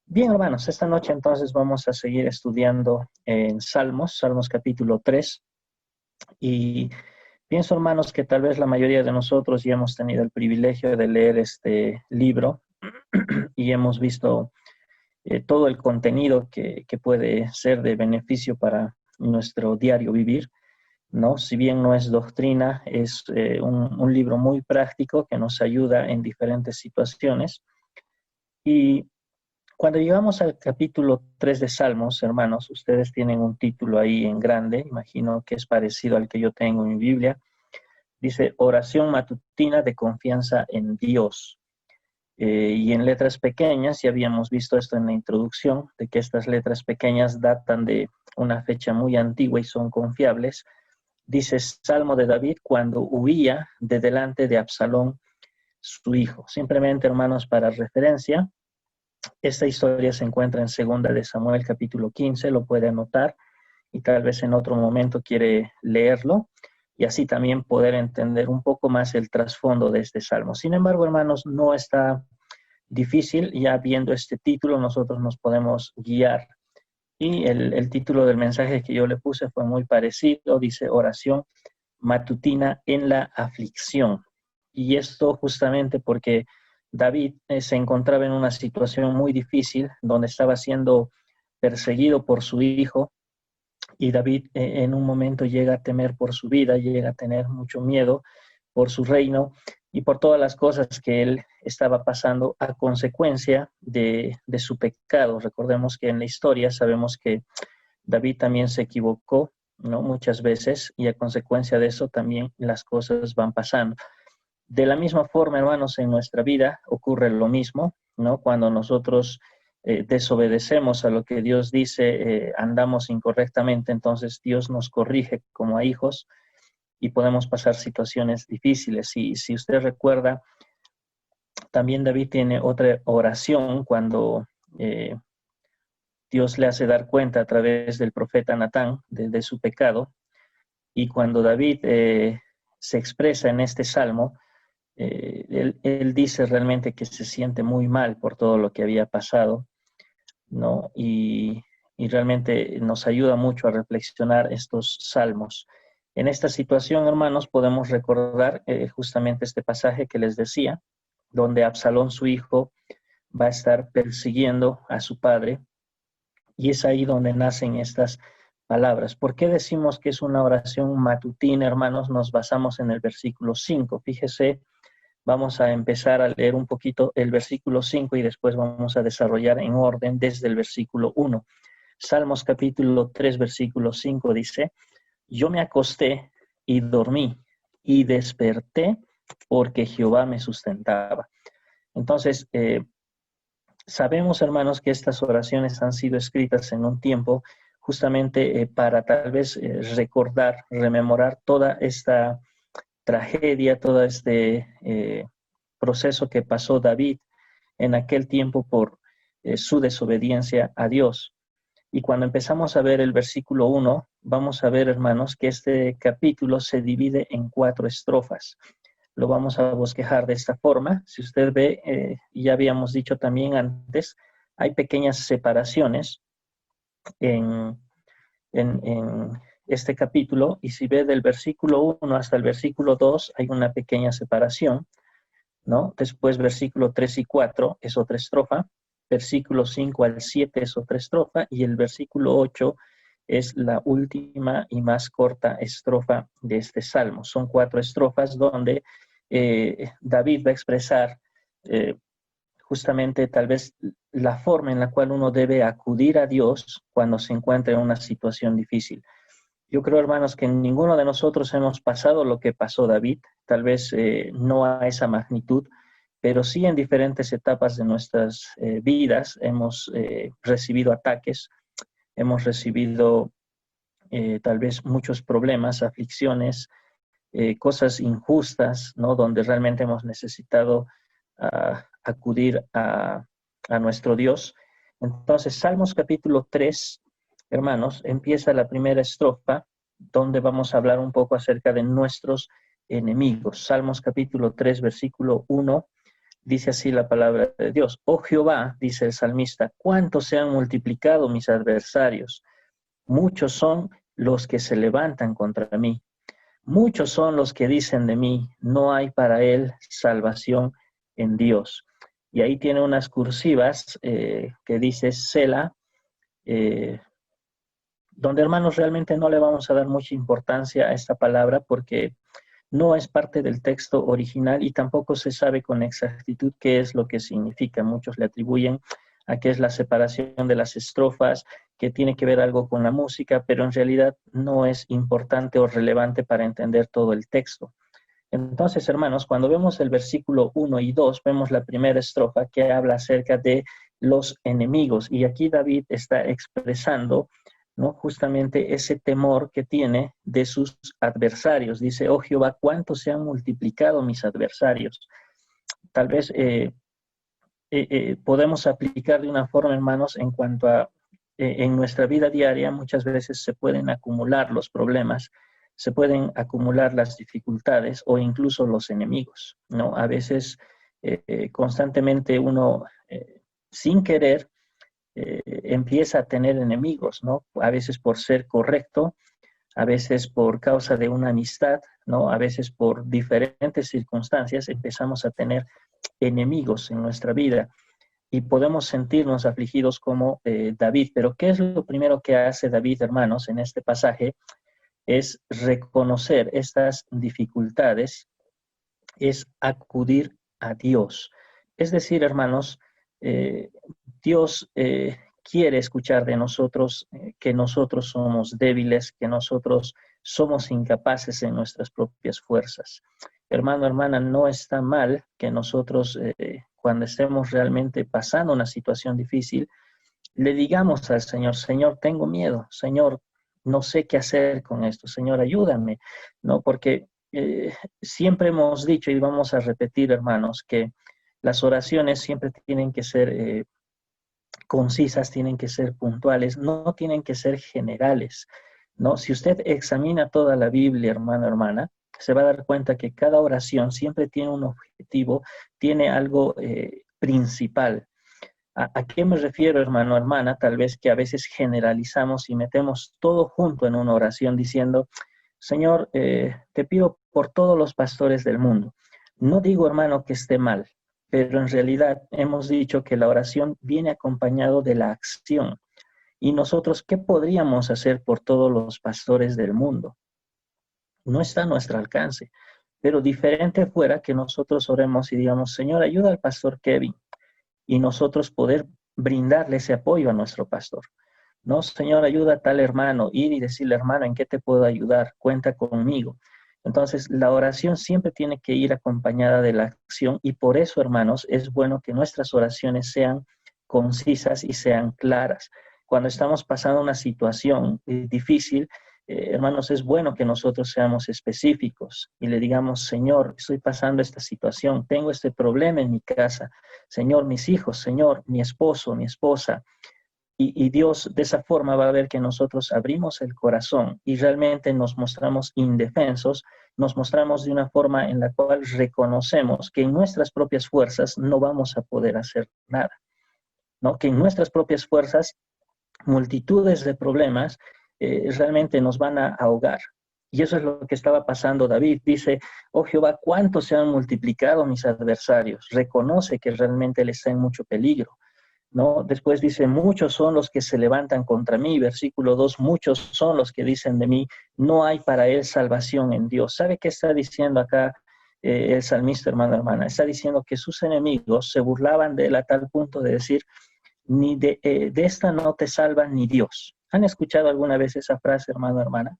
Bien, hermanos, esta noche entonces vamos a seguir estudiando en Salmos capítulo 3. Y pienso, hermanos, que tal vez la mayoría de nosotros ya hemos tenido el privilegio de leer este libro y hemos visto todo el contenido que puede ser de beneficio para nuestro diario vivir, ¿no? Si bien no es doctrina, es un libro muy práctico que nos ayuda en diferentes situaciones. Y cuando llegamos al capítulo 3 de Salmos, hermanos, ustedes tienen un título ahí en grande, imagino que es parecido al que yo tengo en mi Biblia. Dice, oración matutina de confianza en Dios. Y en letras pequeñas, ya habíamos visto esto en la introducción, de que estas letras pequeñas datan de una fecha muy antigua y son confiables. Dice Salmo de David cuando huía de delante de Absalón, su hijo. Simplemente, hermanos, para referencia, esta historia se encuentra en Segunda de Samuel capítulo 15, lo puede anotar y tal vez en otro momento quiere leerlo y así también poder entender un poco más el trasfondo de este salmo. Sin embargo, hermanos, no está difícil, ya viendo este título nosotros nos podemos guiar. Y el título del mensaje que yo le puse fue muy parecido, dice oración matutina en la aflicción. Y esto justamente porque David se encontraba en una situación muy difícil donde estaba siendo perseguido por su hijo y David en un momento llega a temer por su vida, llega a tener mucho miedo por su reino y por todas las cosas que él estaba pasando a consecuencia de su pecado. Recordemos que en la historia sabemos que David también se equivocó, ¿no? Muchas veces y a consecuencia de eso también las cosas van pasando. De la misma forma, hermanos, en nuestra vida ocurre lo mismo, ¿no? Cuando nosotros desobedecemos a lo que Dios dice, andamos incorrectamente, entonces Dios nos corrige como a hijos y podemos pasar situaciones difíciles. Y si usted recuerda, también David tiene otra oración cuando Dios le hace dar cuenta a través del profeta Natán de su pecado. Y cuando David se expresa en este salmo, él dice realmente que se siente muy mal por todo lo que había pasado, ¿no? Y realmente nos ayuda mucho a reflexionar estos salmos. En esta situación, hermanos, podemos recordar justamente este pasaje que les decía, donde Absalón, su hijo, va a estar persiguiendo a su padre, y es ahí donde nacen estas palabras. ¿Por qué decimos que es una oración matutina, hermanos? Nos basamos en el versículo 5. Fíjese, vamos a empezar a leer un poquito el versículo 5 y después vamos a desarrollar en orden desde el versículo 1. Salmos capítulo 3, versículo 5 dice, yo me acosté y dormí y desperté porque Jehová me sustentaba. Entonces, sabemos, hermanos, que estas oraciones han sido escritas en un tiempo justamente para tal vez recordar, rememorar toda esta tragedia, todo este proceso que pasó David en aquel tiempo por su desobediencia a Dios. Y cuando empezamos a ver el versículo 1, vamos a ver, hermanos, que este capítulo se divide en 4 estrofas. Lo vamos a bosquejar de esta forma. Si usted ve, ya habíamos dicho también antes, hay pequeñas separaciones en, en este capítulo, y si ve del versículo 1 hasta el versículo 2, hay una pequeña separación, ¿no? Después versículo 3 y 4 es otra estrofa, versículo 5 al 7 es otra estrofa, y el versículo 8 es la última y más corta estrofa de este salmo. Son 4 estrofas donde David va a expresar justamente tal vez la forma en la cual uno debe acudir a Dios cuando se encuentra en una situación difícil. Yo creo, hermanos, que ninguno de nosotros hemos pasado lo que pasó David, tal vez no a esa magnitud, pero sí en diferentes etapas de nuestras vidas hemos recibido ataques, hemos recibido tal vez muchos problemas, aflicciones, cosas injustas, ¿no? Donde realmente hemos necesitado acudir a nuestro Dios. Entonces, Salmos capítulo 3, hermanos, empieza la primera estrofa, donde vamos a hablar un poco acerca de nuestros enemigos. Salmos capítulo 3, versículo 1, Dice así la palabra de Dios. Oh Jehová, dice el salmista, cuánto se han multiplicado mis adversarios. Muchos son los que se levantan contra mí. Muchos son los que dicen de mí, no hay para él salvación en Dios. Y ahí tiene unas cursivas que dice Sela, donde hermanos realmente no le vamos a dar mucha importancia a esta palabra porque no es parte del texto original y tampoco se sabe con exactitud qué es lo que significa. Muchos le atribuyen a que es la separación de las estrofas, que tiene que ver algo con la música, pero en realidad no es importante o relevante para entender todo el texto. Entonces, hermanos, cuando vemos el versículo 1 y 2, vemos la primera estrofa que habla acerca de los enemigos. Y aquí David está expresando, ¿no?, justamente ese temor que tiene de sus adversarios. Dice, oh Jehová, cuánto se han multiplicado mis adversarios. Tal vez podemos aplicar de una forma, hermanos, en cuanto a en nuestra vida diaria muchas veces se pueden acumular los problemas, se pueden acumular las dificultades o incluso los enemigos, ¿no? A veces constantemente uno, sin querer, empieza a tener enemigos, ¿no? A veces por ser correcto, a veces por causa de una amistad, ¿no? A veces por diferentes circunstancias empezamos a tener enemigos en nuestra vida y podemos sentirnos afligidos como David. Pero ¿qué es lo primero que hace David, hermanos, en este pasaje? Es reconocer estas dificultades, es acudir a Dios. Es decir, hermanos, Dios quiere escuchar de nosotros que nosotros somos débiles, que nosotros somos incapaces en nuestras propias fuerzas. Hermano, hermana, no está mal que nosotros, cuando estemos realmente pasando una situación difícil, le digamos al Señor, Señor, tengo miedo, Señor, no sé qué hacer con esto, Señor, ayúdame, ¿no? Porque siempre hemos dicho y vamos a repetir, hermanos, que las oraciones siempre tienen que ser concisas, tienen que ser puntuales, no tienen que ser generales, ¿no? Si usted examina toda la Biblia, hermano, hermana, se va a dar cuenta que cada oración siempre tiene un objetivo, tiene algo principal. ¿A qué me refiero, hermano, hermana? Tal vez que a veces generalizamos y metemos todo junto en una oración diciendo, Señor, te pido por todos los pastores del mundo. No digo, hermano, que esté mal, pero en realidad hemos dicho que la oración viene acompañado de la acción. Y nosotros, ¿qué podríamos hacer por todos los pastores del mundo? No está a nuestro alcance, pero diferente fuera que nosotros oremos y digamos, Señor, ayuda al pastor Kevin, y nosotros poder brindarle ese apoyo a nuestro pastor. No, Señor, ayuda a tal hermano, ir y decirle, hermano, ¿en qué te puedo ayudar? Cuenta conmigo. Entonces, la oración siempre tiene que ir acompañada de la acción y por eso, hermanos, es bueno que nuestras oraciones sean concisas y sean claras. Cuando estamos pasando una situación difícil, hermanos, es bueno que nosotros seamos específicos y le digamos, Señor, estoy pasando esta situación, tengo este problema en mi casa, Señor, mis hijos, Señor, mi esposo, mi esposa. Y Dios de esa forma va a ver que nosotros abrimos el corazón y realmente nos mostramos indefensos, nos mostramos de una forma en la cual reconocemos que en nuestras propias fuerzas no vamos a poder hacer nada, ¿no? Que en nuestras propias fuerzas multitudes de problemas realmente nos van a ahogar. Y eso es lo que estaba pasando David. Dice, oh Jehová, ¿cuánto se han multiplicado mis adversarios? Reconoce que realmente él está en mucho peligro, ¿no? Después dice, muchos son los que se levantan contra mí. Versículo 2, muchos son los que dicen de mí, no hay para él salvación en Dios. ¿Sabe qué está diciendo acá el salmista, hermano, hermana? Está diciendo que sus enemigos se burlaban de él a tal punto de decir, ni de esta no te salva ni Dios. ¿Han escuchado alguna vez esa frase, hermano, hermana?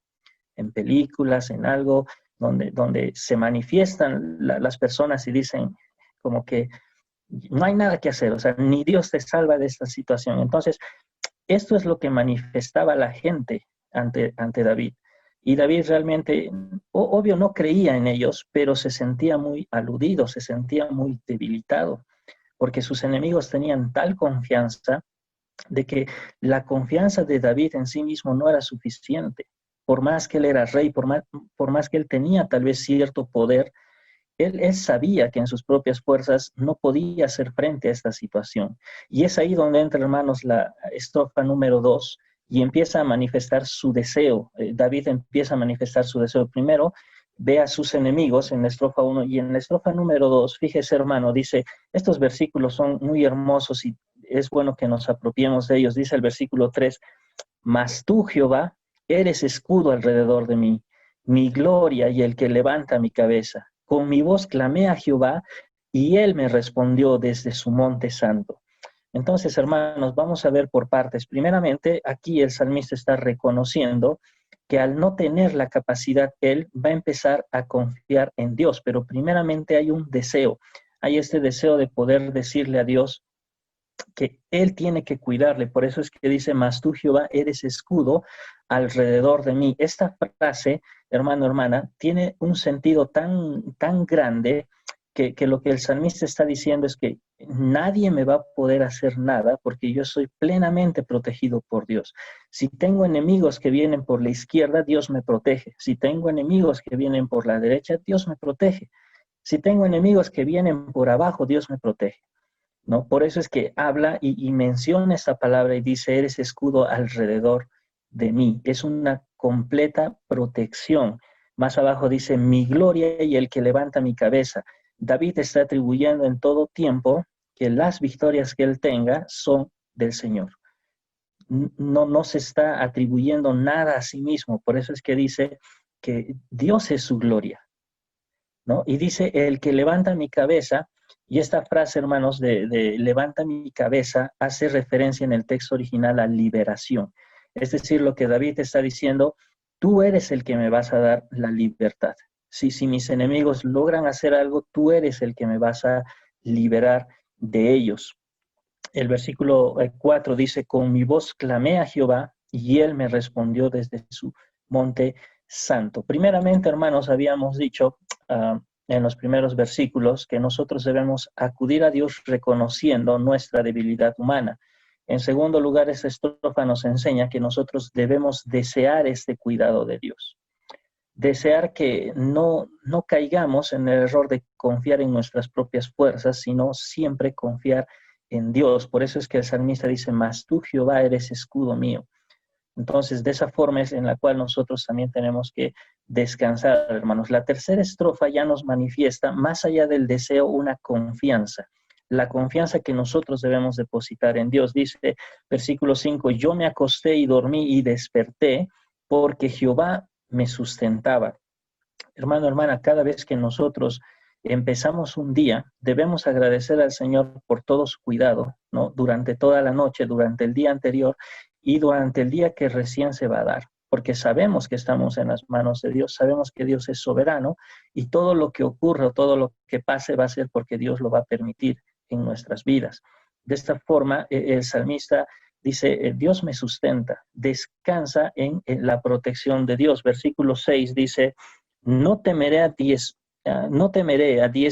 En películas, en algo, donde se manifiestan las personas y dicen como que no hay nada que hacer, o sea, ni Dios te salva de esta situación. Entonces, esto es lo que manifestaba la gente ante David. Y David realmente, obvio, no creía en ellos, pero se sentía muy aludido, se sentía muy debilitado, porque sus enemigos tenían tal confianza de que la confianza de David en sí mismo no era suficiente. Por más que él era rey, por más que él tenía tal vez cierto poder, Él sabía que en sus propias fuerzas no podía hacer frente a esta situación. Y es ahí donde entra, hermanos, la estrofa número 2 y empieza a manifestar su deseo. David empieza a manifestar su deseo. Primero, ve a sus enemigos en la estrofa 1 y en la estrofa número 2, fíjese, hermano, dice, estos versículos son muy hermosos y es bueno que nos apropiemos de ellos. Dice el versículo 3, mas tú, Jehová, eres escudo alrededor de mí, mi gloria y el que levanta mi cabeza. Con mi voz clamé a Jehová y él me respondió desde su monte santo. Entonces, hermanos, vamos a ver por partes. Primeramente, aquí el salmista está reconociendo que al no tener la capacidad, él va a empezar a confiar en Dios, pero primeramente hay un deseo, hay este deseo de poder decirle a Dios que él tiene que cuidarle. Por eso es que dice, mas tú, Jehová, eres escudo alrededor de mí. Esta frase, hermano, hermana, tiene un sentido tan grande que lo que el salmista está diciendo es que nadie me va a poder hacer nada porque yo soy plenamente protegido por Dios. Si tengo enemigos que vienen por la izquierda, Dios me protege. Si tengo enemigos que vienen por la derecha, Dios me protege. Si tengo enemigos que vienen por abajo, Dios me protege. ¿No? Por eso es que habla y menciona esta palabra y dice, eres escudo alrededor de mí. Es una completa protección. Más abajo dice, mi gloria y el que levanta mi cabeza. David está atribuyendo en todo tiempo que las victorias que él tenga son del Señor. No se está atribuyendo nada a sí mismo. Por eso es que dice que Dios es su gloria, ¿no? Y dice, el que levanta mi cabeza. Y esta frase, hermanos, de levanta mi cabeza, hace referencia en el texto original a liberación. Es decir, lo que David está diciendo, tú eres el que me vas a dar la libertad. Si mis enemigos logran hacer algo, tú eres el que me vas a liberar de ellos. El versículo 4 dice, con mi voz clamé a Jehová y él me respondió desde su monte santo. Primeramente, hermanos, habíamos dicho en los primeros versículos que nosotros debemos acudir a Dios reconociendo nuestra debilidad humana. En segundo lugar, esta estrofa nos enseña que nosotros debemos desear este cuidado de Dios. Desear que no caigamos en el error de confiar en nuestras propias fuerzas, sino siempre confiar en Dios. Por eso es que el salmista dice, mas tú, Jehová, eres escudo mío. Entonces, de esa forma es en la cual nosotros también tenemos que descansar, hermanos. La tercera estrofa ya nos manifiesta, más allá del deseo, una confianza. La confianza que nosotros debemos depositar en Dios. Dice, versículo 5, yo me acosté y dormí y desperté porque Jehová me sustentaba. Hermano, hermana, cada vez que nosotros empezamos un día, debemos agradecer al Señor por todo su cuidado, ¿no? Durante toda la noche, durante el día anterior y durante el día que recién se va a dar, porque sabemos que estamos en las manos de Dios, sabemos que Dios es soberano y todo lo que ocurra, todo lo que pase va a ser porque Dios lo va a permitir en nuestras vidas. De esta forma, el salmista dice, Dios me sustenta, descansa en la protección de Dios. Versículo 6 dice, no temeré a 10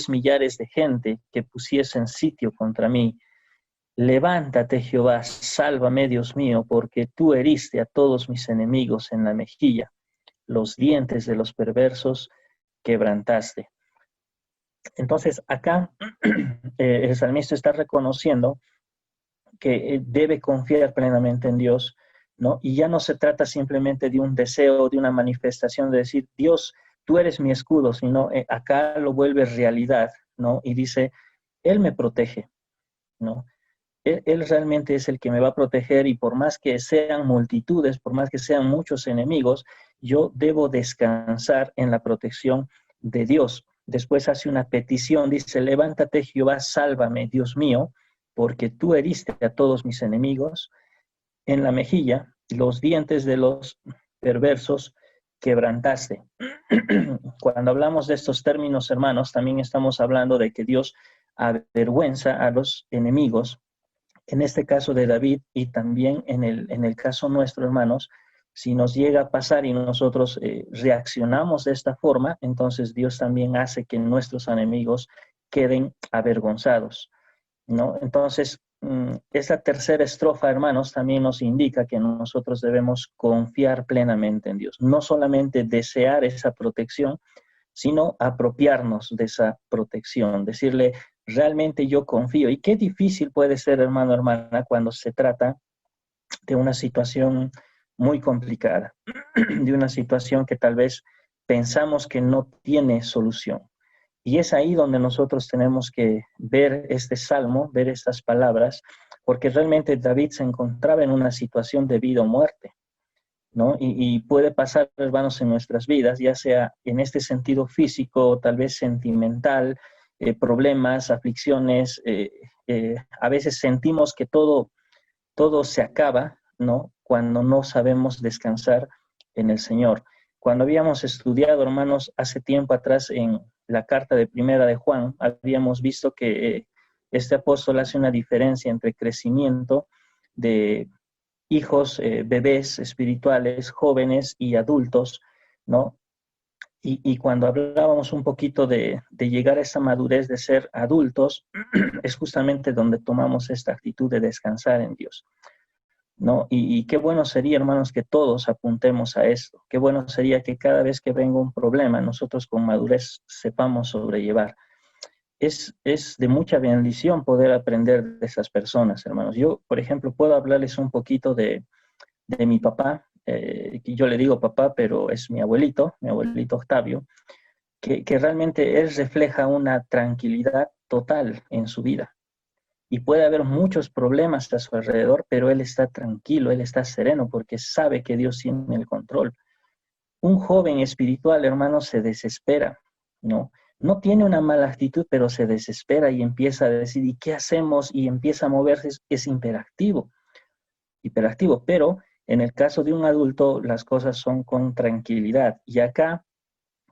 millares de gente que pusiesen sitio contra mí. Levántate, Jehová, sálvame, Dios mío, porque tú heriste a todos mis enemigos en la mejilla. Los dientes de los perversos quebrantaste. Entonces, acá el salmista está reconociendo que debe confiar plenamente en Dios, ¿no? Y ya no se trata simplemente de un deseo, de una manifestación de decir, Dios, tú eres mi escudo, sino acá lo vuelve realidad, ¿no? Y dice, Él me protege, ¿no? Él realmente es el que me va a proteger y por más que sean multitudes, por más que sean muchos enemigos, yo debo descansar en la protección de Dios. Después hace una petición, dice, levántate Jehová, sálvame, Dios mío, porque tú heriste a todos mis enemigos en la mejilla, los dientes de los perversos quebrantaste. Cuando hablamos de estos términos, hermanos, también estamos hablando de que Dios avergüenza a los enemigos, en este caso de David y también en el caso nuestro, hermanos, si nos llega a pasar y nosotros reaccionamos de esta forma, entonces Dios también hace que nuestros enemigos queden avergonzados, ¿no? Entonces, esta tercera estrofa, hermanos, también nos indica que nosotros debemos confiar plenamente en Dios. No solamente desear esa protección, sino apropiarnos de esa protección, decirle, realmente yo confío. Y qué difícil puede ser, hermano, hermana, cuando se trata de una situación muy complicada, de una situación que tal vez pensamos que no tiene solución. Y es ahí donde nosotros tenemos que ver este salmo, ver estas palabras, porque realmente David se encontraba en una situación de vida o muerte, ¿no? Y puede pasar, hermanos, en nuestras vidas, ya sea en este sentido físico, tal vez sentimental, problemas, aflicciones, a veces sentimos que todo se acaba, ¿no? Cuando no sabemos descansar en el Señor. Cuando habíamos estudiado, hermanos, hace tiempo atrás en la carta de Primera de Juan, habíamos visto que este apóstol hace una diferencia entre crecimiento de hijos, bebés espirituales, jóvenes y adultos, ¿no? Y cuando hablábamos un poquito de llegar a esa madurez de ser adultos, es justamente donde tomamos esta actitud de descansar en Dios, ¿no? Y qué bueno sería, hermanos, que todos apuntemos a esto. Qué bueno sería que cada vez que venga un problema, nosotros con madurez sepamos sobrellevar. Es de mucha bendición poder aprender de esas personas, hermanos. Yo, por ejemplo, puedo hablarles un poquito de mi papá, que yo le digo papá, pero es mi abuelito Octavio, que realmente él refleja una tranquilidad total en su vida. Y puede haber muchos problemas a su alrededor, pero él está tranquilo, él está sereno porque sabe que Dios tiene el control. Un joven espiritual, hermano, se desespera, ¿no? No tiene una mala actitud, pero se desespera y empieza a decir, ¿y qué hacemos? Y empieza a moverse, es hiperactivo, pero en el caso de un adulto las cosas son con tranquilidad. Y acá,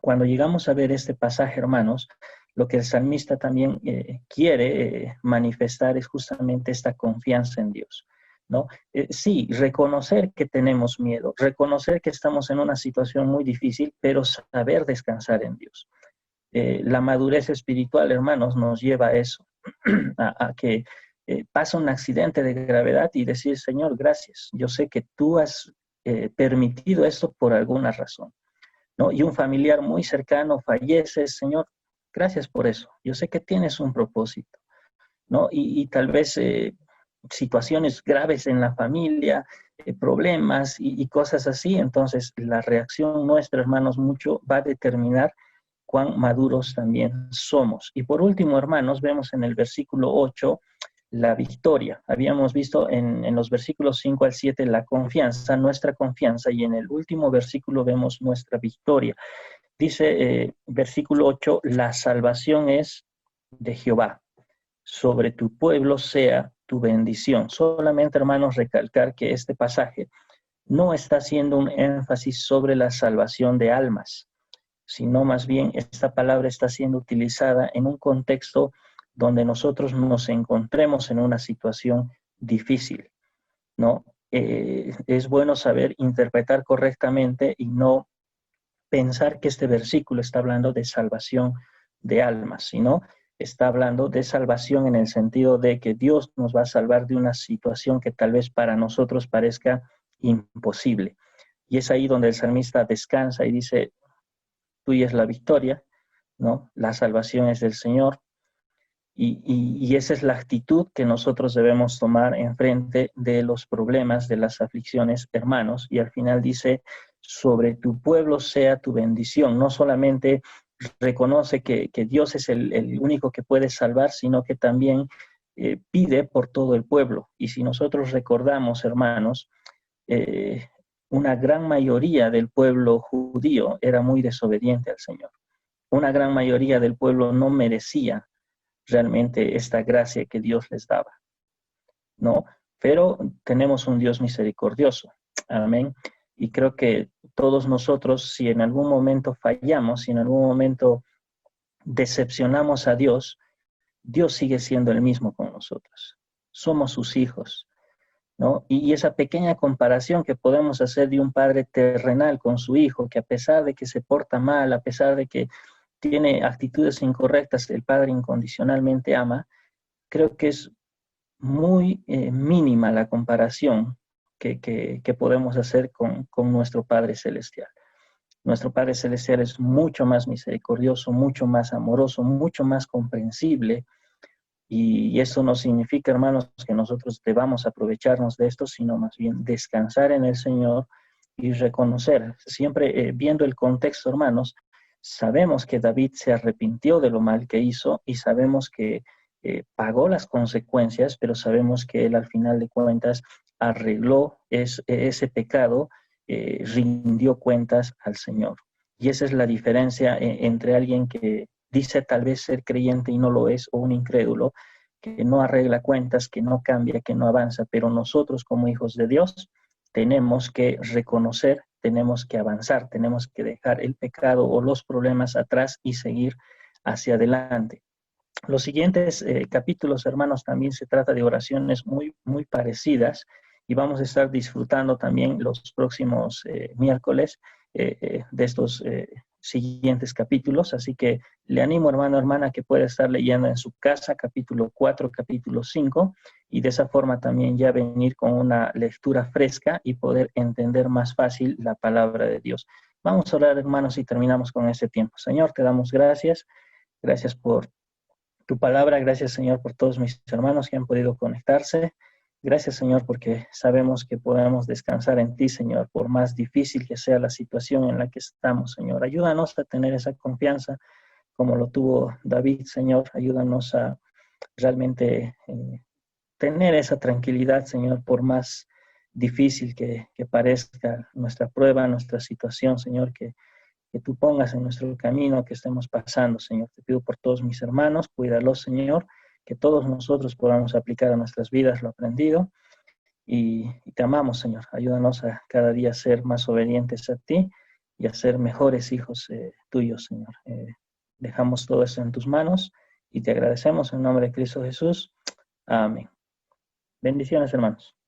cuando llegamos a ver este pasaje, hermanos, lo que el salmista también quiere manifestar es justamente esta confianza en Dios, ¿no? Sí, reconocer que tenemos miedo, reconocer que estamos en una situación muy difícil, pero saber descansar en Dios. La madurez espiritual, hermanos, nos lleva a eso, a que pasa un accidente de gravedad y decir, Señor, gracias, yo sé que tú has permitido esto por alguna razón, ¿no? Y un familiar muy cercano fallece, Señor, gracias por eso, yo sé que tienes un propósito, ¿no? Y tal vez situaciones graves en la familia, problemas y cosas así, entonces la reacción nuestra, hermanos, mucho va a determinar cuán maduros también somos. Y por último, hermanos, vemos en el versículo 8 la victoria. Habíamos visto en los versículos 5 al 7 la confianza, nuestra confianza, y en el último versículo vemos nuestra victoria. Dice versículo 8, la salvación es de Jehová, sobre tu pueblo sea tu bendición. Solamente, hermanos, recalcar que este pasaje no está haciendo un énfasis sobre la salvación de almas, sino más bien esta palabra está siendo utilizada en un contexto donde nosotros nos encontremos en una situación difícil, ¿no? Es bueno saber interpretar correctamente y no pensar que este versículo está hablando de salvación de almas, sino está hablando de salvación en el sentido de que Dios nos va a salvar de una situación que tal vez para nosotros parezca imposible. Y es ahí donde el salmista descansa y dice, tuya es la victoria, ¿no? La salvación es del Señor. Y esa es la actitud que nosotros debemos tomar en frente de los problemas, de las aflicciones, hermanos. Y al final dice, sobre tu pueblo sea tu bendición. No solamente reconoce que Dios es el único que puede salvar, sino que también pide por todo el pueblo. Y si nosotros recordamos, hermanos, eh, una gran mayoría del pueblo judío era muy desobediente al Señor. Una gran mayoría del pueblo no merecía realmente esta gracia que Dios les daba, ¿no? Pero tenemos un Dios misericordioso, amén. Y creo que todos nosotros, si en algún momento fallamos, si en algún momento decepcionamos a Dios, Dios sigue siendo el mismo con nosotros. Somos sus hijos, ¿no? Y esa pequeña comparación que podemos hacer de un padre terrenal con su hijo, que a pesar de que se porta mal, a pesar de que tiene actitudes incorrectas, el padre incondicionalmente ama, creo que es muy mínima la comparación que podemos hacer con nuestro Padre Celestial. Nuestro Padre Celestial es mucho más misericordioso, mucho más amoroso, mucho más comprensible. Y eso no significa, hermanos, que nosotros debamos aprovecharnos de esto, sino más bien descansar en el Señor y reconocer, siempre viendo el contexto, hermanos, sabemos que David se arrepintió de lo mal que hizo y sabemos que pagó las consecuencias, pero sabemos que él al final de cuentas arregló ese pecado, rindió cuentas al Señor. Y esa es la diferencia entre alguien que dice tal vez ser creyente y no lo es, o un incrédulo, que no arregla cuentas, que no cambia, que no avanza, pero nosotros como hijos de Dios tenemos que reconocer, tenemos que avanzar, tenemos que dejar el pecado o los problemas atrás y seguir hacia adelante. Los siguientes capítulos, hermanos, también se trata de oraciones muy parecidas y vamos a estar disfrutando también los próximos miércoles de estos siguientes capítulos. Así que le animo, hermano, hermana, que pueda estar leyendo en su casa capítulo 4, capítulo 5 y de esa forma también ya venir con una lectura fresca y poder entender más fácil la palabra de Dios. Vamos a orar, hermanos, y terminamos con este tiempo. Señor, te damos gracias. Gracias por tu palabra. Gracias, Señor, por todos mis hermanos que han podido conectarse. Gracias, Señor, porque sabemos que podemos descansar en ti, Señor, por más difícil que sea la situación en la que estamos, Señor. Ayúdanos a tener esa confianza como lo tuvo David, Señor. Ayúdanos a realmente tener esa tranquilidad, Señor, por más difícil que parezca nuestra prueba, nuestra situación, Señor, que tú pongas en nuestro camino que estemos pasando, Señor. Te pido por todos mis hermanos, cuídalos, Señor, que todos nosotros podamos aplicar a nuestras vidas lo aprendido. Y te amamos, Señor. Ayúdanos a cada día ser más obedientes a ti y a ser mejores hijos tuyos, Señor. Dejamos todo eso en tus manos y te agradecemos en nombre de Cristo Jesús. Amén. Bendiciones, hermanos.